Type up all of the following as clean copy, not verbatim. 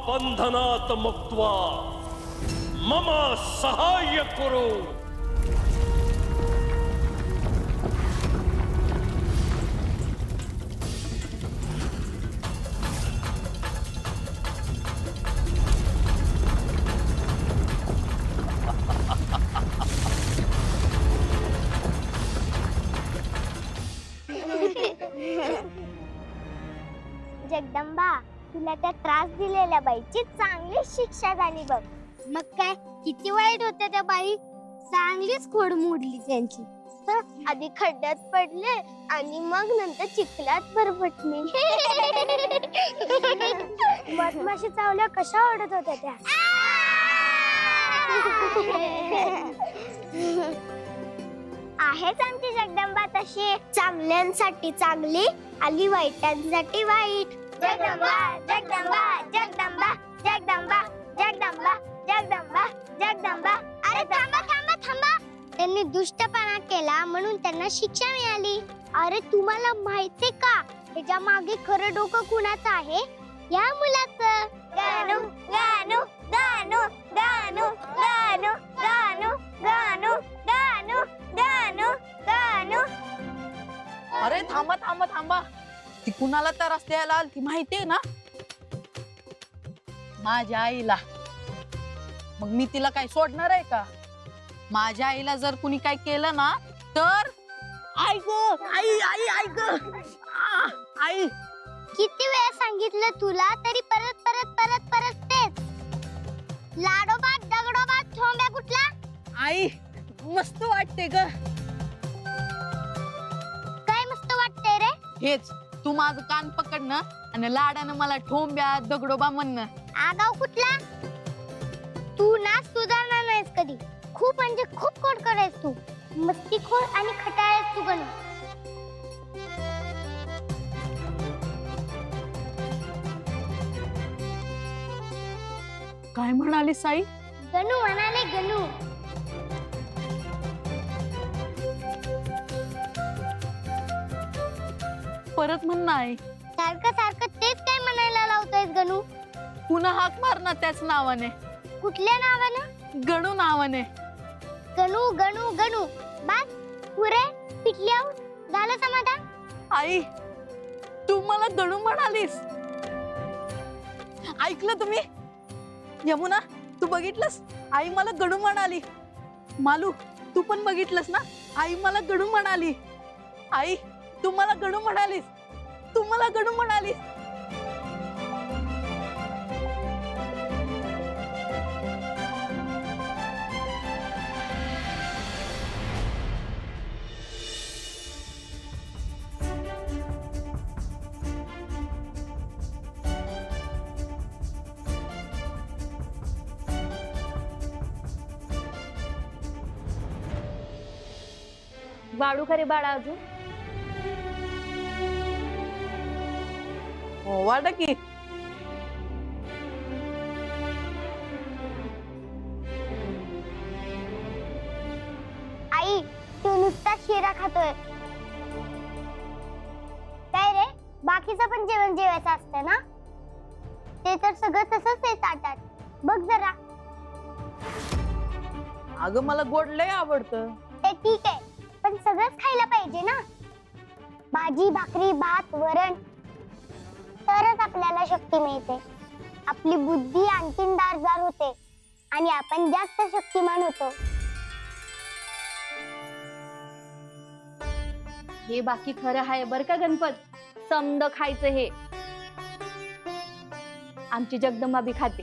बंधनात मुक्त्वा मम सहाय्य कुरु। जगदंबा, तुला त्या त्रास दिलेल्या बाईची चांगली शिक्षा झाली बघ। मग काय, किती वाईट होत्या त्या बाई, चांगलीच खोड मोडली त्यांची। आधी खड्ड्यात पडले आणि मग नंतर चिखलात भरभटले। मधमाशी चावल्या कशा ओढत होत्या त्या। आहेच आमची जगदंबा तशी, चांगल्यांसाठी चांगली आणि वाईटांसाठी वाईट। जगदंबा जगदंबा जगदंबा जगदंबा जगदंबा जगदंबा जगदंबा। अरे थांबा थांबा थांबा, त्यांनी दुष्टपणा केला म्हणून त्यांना शिक्षा मिळाली। अरे तुम्हाला माहितीये का, त्याच्या मागे खरं डोकं कुणाचं आहे? या मुलाचं। गानू गानू गानू गानू गानू गानू गानू गानू गानू गानू। अरे थांबा थांबा थांबा, ती कुणाला तर रस्त्याला आली ती माहितीये ना? माझ्या आईला। मग मी तिला काय सोडणार आहे का? माझ्या आईला जर कुणी काय केलं ना तर ऐक आई आई ऐक आई। किती वेळा सांगितलं तुला, तरी परत परत परत परत तेच। लाडोबा दगडोबा ठोंब्या कुठला? आई मस्त वाटते ग। काय मस्त वाटतंय रे? हेच, तू माझं कान पकडणं आणि लाडानं मला ठोंब्या दगडोबा म्हणणं। आगाव कुठला? तू ना सुधारणार नाहीस कधी। खूप म्हणजे खूप खोडकर आहेस तू, मस्तीखोर आणि खटाळ आहेस तू गणू। काय म्हणाली साई? गणू म्हणाले गणू। परत म्हणणं आहे। सारखं सारखं तेच काय म्हणायला लावतोयस गणू? पुन्हा हाक मारणार त्याच नावाने। कुठल्या नावानं? गणू नावाने। गणू गणू गणू। बस पुरे, पिटल्यावर झालं समाधान? आई तू मला गणू म्हणालीस, ऐकलं तुम्ही? यमुना तू बघितलंस, आई मला गणू म्हणाली। मालू तू पण बघितलंस ना, आई मला गणू म्हणाली। आई तू मला गणू म्हणालीस, तू मला गणू म्हणालीस। वाढू खरे बाळा अजून? हो वाढ की। आई तू नुसता शिरा खातोय काय रे? बाकीचं पण जेवण जेवायचं असतं ना? ते तर सगळं तसंच आहे ताटात, बघ जरा। अगं मला गोड लय आवडतं। ते ठीक आहे, पण सगळंच खायला पाहिजे ना। भाजी भाकरी भात वरण, तरच आपल्याला शक्ती मिळते, आपली बुद्धी आणखीन दारदार होते आणि आपण जास्त शक्तिमान होतो। हे बाकी खरं आहे बर का गणपत, समद खायचं हे। आमची जगदंबा बी खाते।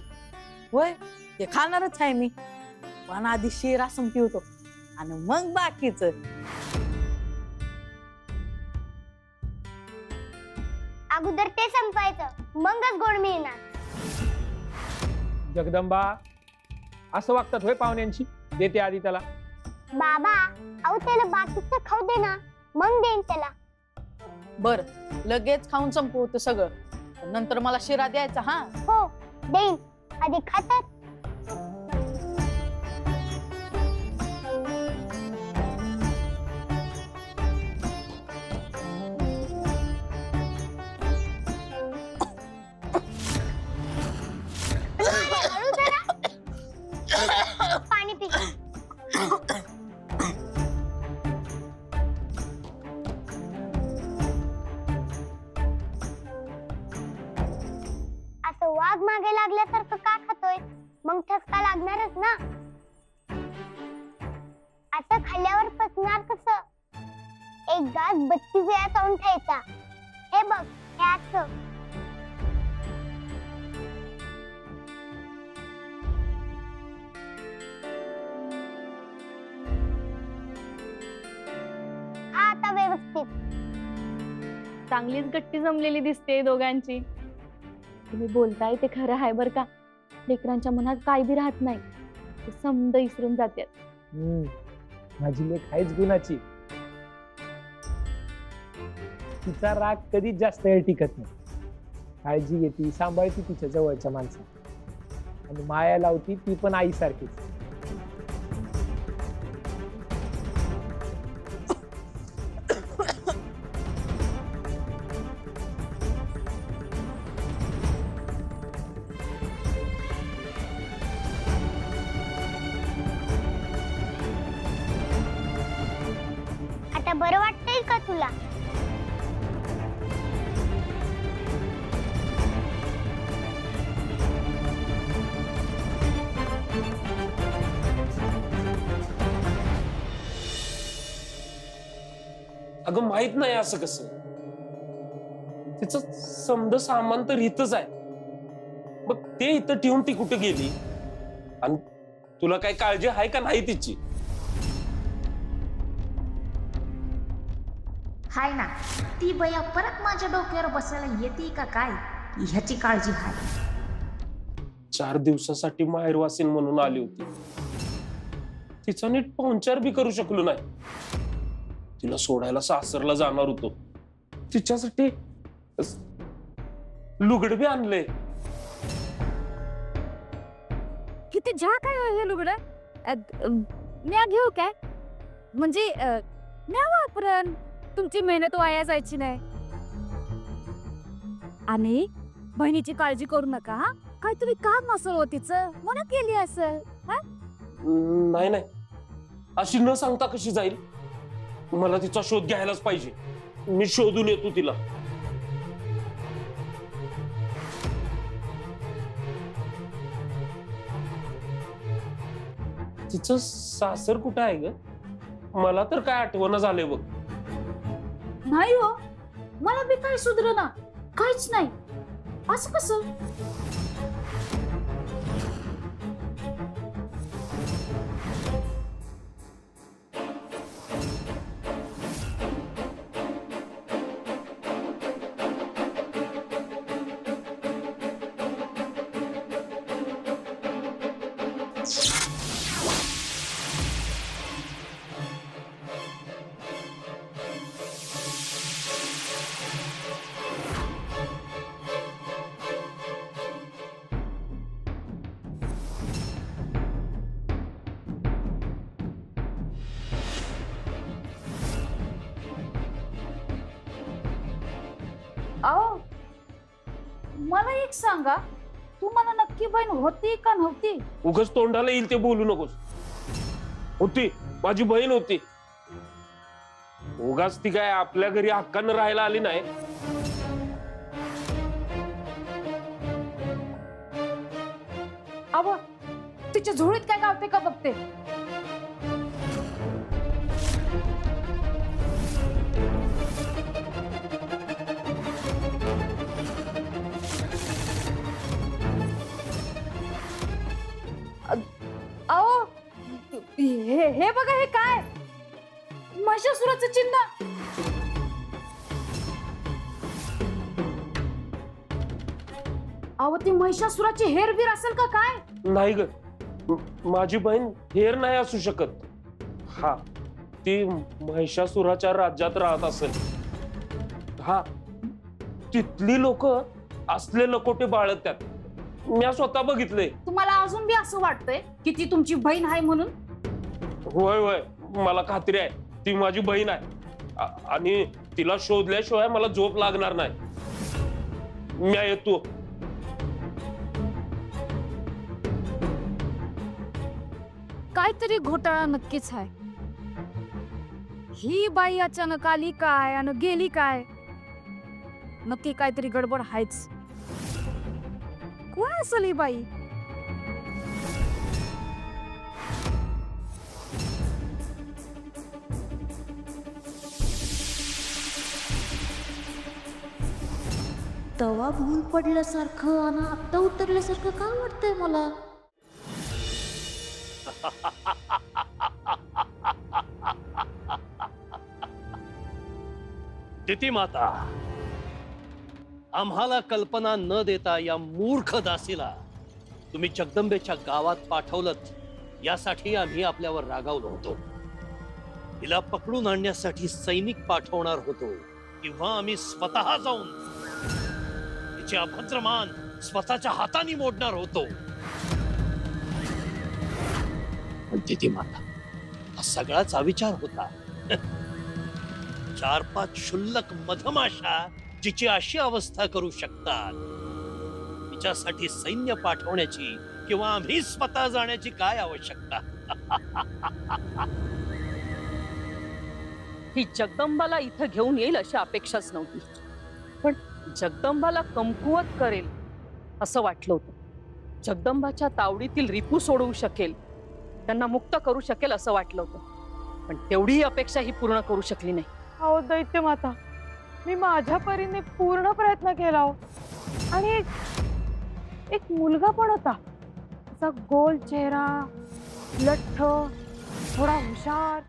होय ते खाणारच आहे मी, पण आधी शिरा संपवतो आणि मग बाकीचं। अगोदर ते संपायचं, मगच गोड मिळणार। जगदंबा असं वागतात होय पाहुण्यांची? देते आधी त्याला। बाबा अहो त्याला बाकीचं खाऊ दे ना, मग देईन त्याला। बर लगेच खाऊन संपवतो सगळं, नंतर मला शिरा द्यायचा। हा हो देईन, आधी खातात। वाघ मागे लागल्यासारखं का खातोय? मग ठसका लागणारच ना. आता खाल्ल्यावर पचणार कसं? एक घास 32 वेळा चावून खायचा. हे बघ, हे असं. हा आता व्यवस्थित. चांगलीच गट्टी जमलेली दिसते दोघांची. तुम्ही बोलताय ते खरं आहे बर का. लेकरांच्या मनात काय बी राहत नाही, ते समद विसरून जातात. माझी लेक आहेच गुणाची. तिचा राग कधीच जास्त वेळ टिकत नाही. काळजी घेते, सांभाळती तिच्या जवळच्या माणसाला आणि माया लावती, ती पण आईसारखीच. आता बरं वाटतंय का तुला? अगं माहित नाही असं कसं. तिचं समद सामान तर इथंच आहे. बघ ते इथं ठेवून ती कुठे गेली? आणि तुला काय काळजी आहे का नाही तिची? हाय ना, ती बया परत माझ्या डोक्यावर बसायला येते का काय ह्याची काळजी आहे. 4 दिवसासाठी माहेरवासीन म्हणून आली होती. तिचा नीट पाहुणचार बी करू शकलो नाही. तिला सोडायला सासरला जाणार होतो. तिच्यासाठी लुगड बी आणले. किती झा काय हे लुगड म्या घेऊ काय? म्हणजे म्या वापरण, तुमची मेहनत वाया जायची नाही. आणि बहिणीची काळजी करू नका हा. काहीतरी काम असेल हो तिचं, म्हणून केली असेल. नाही नाही, अशी न सांगता कशी जाईल? मला तिचा शोध घ्यायलाच पाहिजे. मी शोधून येतो तिला. तिचं सासर कुठं आहे ग? मला तर काय आठवण झालंय बघ. नाही हो, मला बी काही सुधरना, काहीच नाही. असं कसं? अहो, मला एक सांगा, तुम्हाला नक्की बहीण होती का नव्हती? उगाच तोंडाला येईल ते बोलू नकोस. होती, माझी बहीण होती. उगाच ती काय आपल्या घरी हक्कानं राहायला आली नाही. अहो, तिच्या झोळीत काय गावते का बघते. अहो, हे बघा, हे काय? महिषासुराचं चिन्ह. अहो, ती महिषासुराची हेरबीर असेल का काय? नाही ग, माझी बहीण हेर नाही असू शकत. हा, ती महिषासुराच्या राज्यात राहत असेल. हा, तिथली लोक असले लकोटे बाळगतात. मी स्वतः बघितले. तुम्हाला अजून बी असं वाटतंय की ती तुमची बहीण आहे म्हणून? होय होय, मला खात्री आहे ती माझी बहीण आहे. आणि तिला शोधल्याशिवाय मला झोप लागणार नाही. मी येतो. काहीतरी घोटाळा नक्कीच आहे. ही बाई अचानक आली काय आणि गेली काय? नक्की काहीतरी गडबड आहेच. कोण असेल ही बाई? तवा भूल पडल्यासारखं आणि आत्ता उतरल्यासारखं का वाटतंय मला? तिथी माता, आम्हाला कल्पना न देता या मूर्ख दासीला तुम्ही जगदंबेच्या गावात पाठवलत, यासाठी आम्ही आपल्यावर रागावलो होतो. तिला पकडून आणण्यासाठी सैनिक पाठवणार होतो, किंवा आम्ही स्वतः जाऊन तिचे अभद्रमान स्वतःच्या हाताने मोडणार होतो. पण तिथी माता, हा सगळाच अविचार होता. 4-5 क्षुल्लक मधमाशा जिची अशी अवस्था करू शकतात, तिच्यासाठी सैन्य पाठवण्याची किंवा आम्ही स्वतः जाण्याची काय आवश्यकता? ही जगदंबाला इथं घेऊन येईल अशी अपेक्षाच नव्हती, पण जगदंबाला कमकुवत करेल असं वाटलं होतं. जगदंबाच्या तावडीतील रिपू सोडवू शकेल, त्यांना मुक्त करू शकेल असं वाटलं होतं, पण तेवढीही अपेक्षा ही पूर्ण करू शकली नाही. अहो दैत्य माता, मी माझ्या परीने पूर्ण प्रयत्न केला हो. आणि एक मुलगा पण होता, त्याचा गोल चेहरा, लठ्ठ, थोडा हुशार,